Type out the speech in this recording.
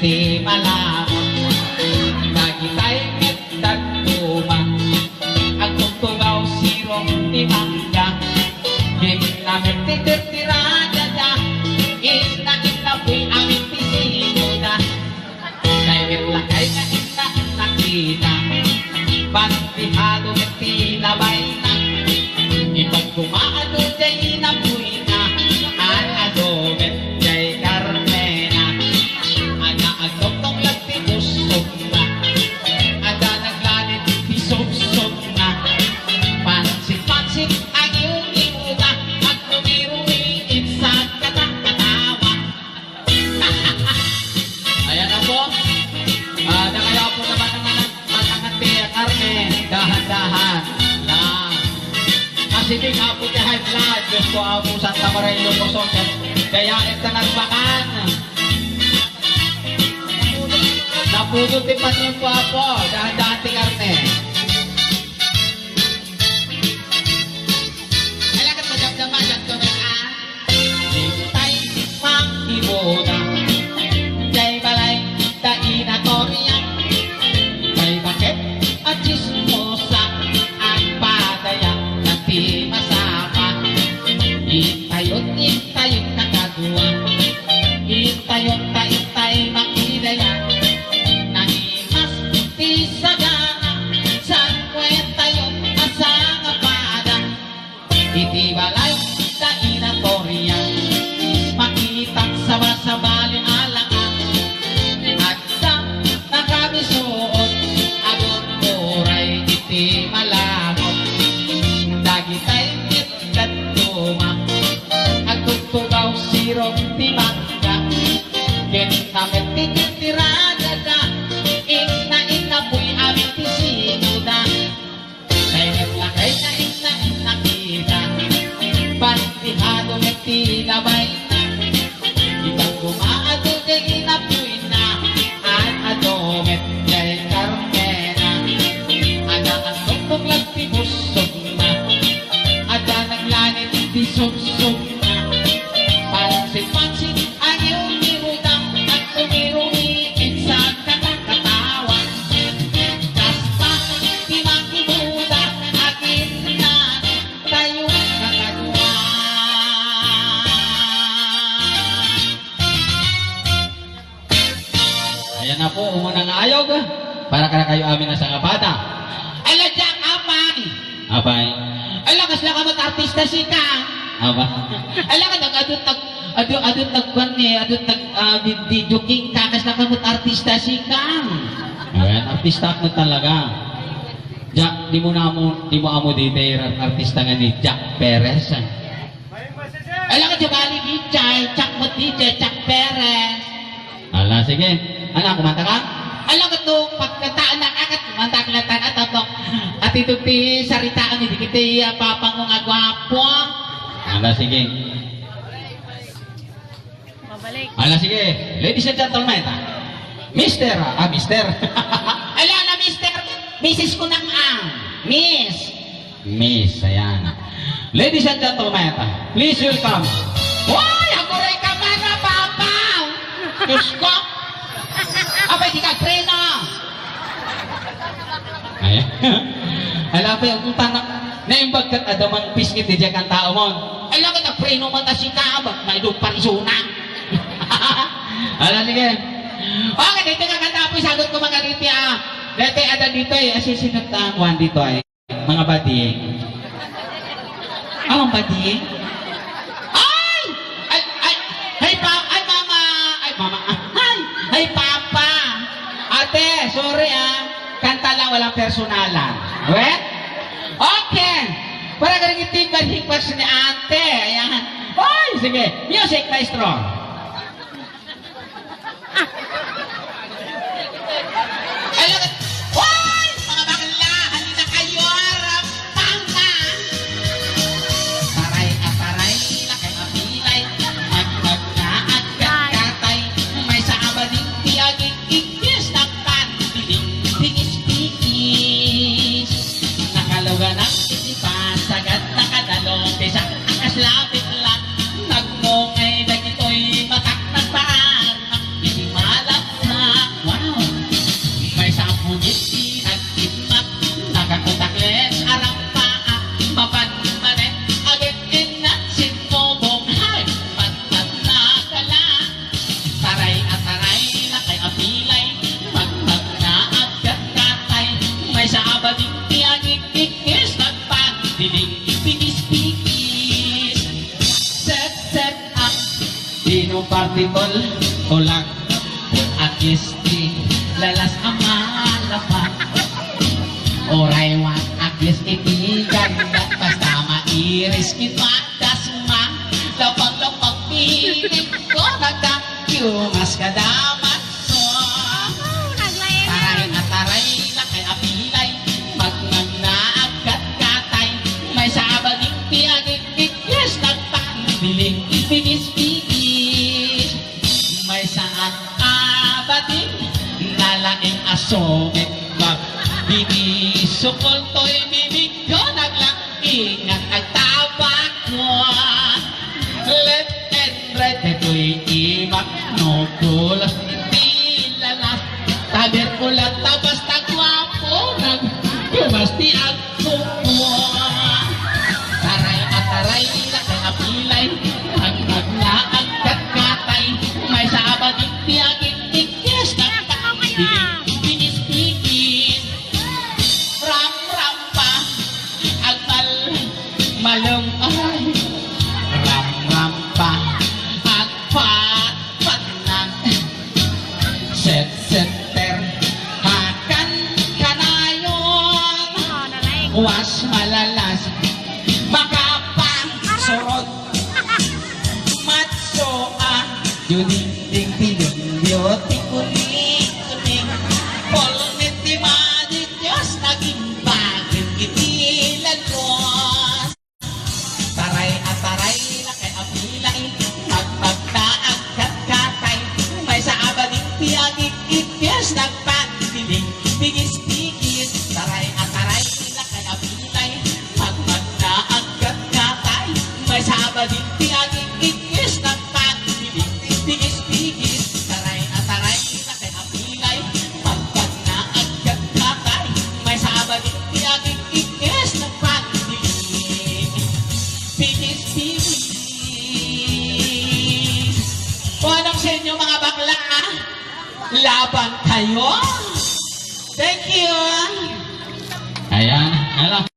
iti malamon. Nagitay kitag tuma, ang tugtugaw sirong ti mangga. Ginamit ti tirtirada da, ina-inapoy amin ti sinuda. Kaya lakay na ina-nakita, pantihado ti labay na. Ibang kumaado jay inapoy na, an-adobet jay Carmena. Ada agtong lagti busog na, ada naglanit ti sob-sob na. Pansit-pansit ang iyong imuda, at tumiruin sa katakatawa. Ayan na po. Nakaya po naman ang matangati Carmen. Dahan-dahan lang. Kasi di nga po high blood. Diyos ko ako Santa Maria Ilocos. Kaya ito nagbakan. Napugutin pa niyo po ako. Dahan-dahan ti Carmen. Alagat madamdaman ang tumikaan. Hintay mang iboda. Jay balay dainatorya. May bakit at chismosa. Ang padaya na ti masama. Itayot na kagawa. Itay makidaya. Nahimas ti sagana. Sa kwenta yun asang apada. Iti balay dainatorya. Makitang sabasabali alangan. At sa nakabisuot, agot oray iti malamot. Dagitay kitkat tuma, agtugtugaw sirong ti mangga. Ginamit ti tirada da, ina-inapoy amin ti sinuda. Kaya lakay na ina-inakita, pantihado ti labay na. Ibang kumaado jay inapoy na, an-adobet jay Carmena. Ada ang tugtog lagti busog na, ada naglanit ti sob-sob na. Pansit-pansit ang iyong imuda, at tumiruin sa katakatawa. Kasta ti makimuda, akin na tayo kakagawa. Ayan na po, umunang ayog. Para ka na kayo amin na sa kapata. Ala Jack, apay! Apay? Ala, kasla ka mat artista si ka. Apa? Ala ka adut nagban ni, adut video king ka, kasla ka mat artista si ka. Ayan, artista ko talaga. Jack, di mo amo dito artista nga ni Jack Perez. Ala ka jabali DJ, Jack mo DJ, Jack Perez. Ala, sige. Ano, kumanta ka? Alam ko ito, pagkataan na kagat, kumanta ka lang at ako. At ito ti saritaan, hindi kita papangong agwapo. Ala, sige. Mabalik. Ala, sige. Ladies and gentlemen, Mister. Ala na, Mister. Mrs. ko nang Miss, ayan. Ladies and gentlemen, please welcome. Hoy, ako rin ka mana, Papa. Diyos ko. Abay, di ka preno. Ayan. Alam pa yung tanak na yung bagkat adamang piskit di dyan ang tao mo. Alam ka na preno mo ta si kaabag, may doon parisuna. Alam, sige. Okay, dito ka katapos, sagot ko mga dito dito ada dito asisinot na kuhan dito mga bading. Ang bading? Ay, Papa! Ate, sorry kanta lang, walang personalan. Wet? Okay! Para ka rin itig-higpas ni ate. Ayan. Ay, sige. Music, maestro. Alam ka, ay, mga bakla, halina kayo, pangka. Taray, lakay mapilay, magmagnaat katay, may sa abading tiaging ikis na pantiling, tingis-tingis. Nakalawa ng isipan, sagad na kadalong, bisang akas lapit lang, nagmongay na ito'y Mapitol, tulang, akisti, lalas amalapan. Oraywan, akis itigan, basta mairis kitmatas ma. Lapag-lapag pinig ko, nagkakyumas kadamat so. Taray at taray, lakay apilay, magnagnaagkat katay. May sabading piagigig, yes, nagpangbiling, ipinis-pinis. May saan abading, nalaing asomit, binisukol to'y bibig ko, naglangking at agtabak mo. Left and right, ito'y imak, no kulas, hindi lalas. Taber ulat, tabas, tagwapo, nagkumasti ang tumo. Taray at taray, lakay apilay, nagnaagkat katay. May sabading tiyaging tigis, nagpakabiling, binis-bigis. Ram-ram pa, agmal, malong ay. Ram-ram pa, agpat-pat na. Set-setter, hakan kanayon. Was malalas, makapang surot. Matsoa, yuding-ding-ding, beauty kuning-kuning. Polnit di madi Diyos, naging bagit itilan ko. Taray at taray, lakay apilay, magpagtaag katay. May saabading piyagig-ig, Diyos, nagpagdiling, bigis-bigis. Taray at taray, lakay apilay, magpagtaag katay. May saabading piyagig-ig, Diyos, nagpagdiling, bigis-bigis. Taray at taray, lakay apilay, magpagtaag katay. May saabading piyagig-ig, Diyos, nagpagdiling, bigis-bigis. Kuwanang sa inyo mga bakla, laban kayo. Thank you. Ayan, hello.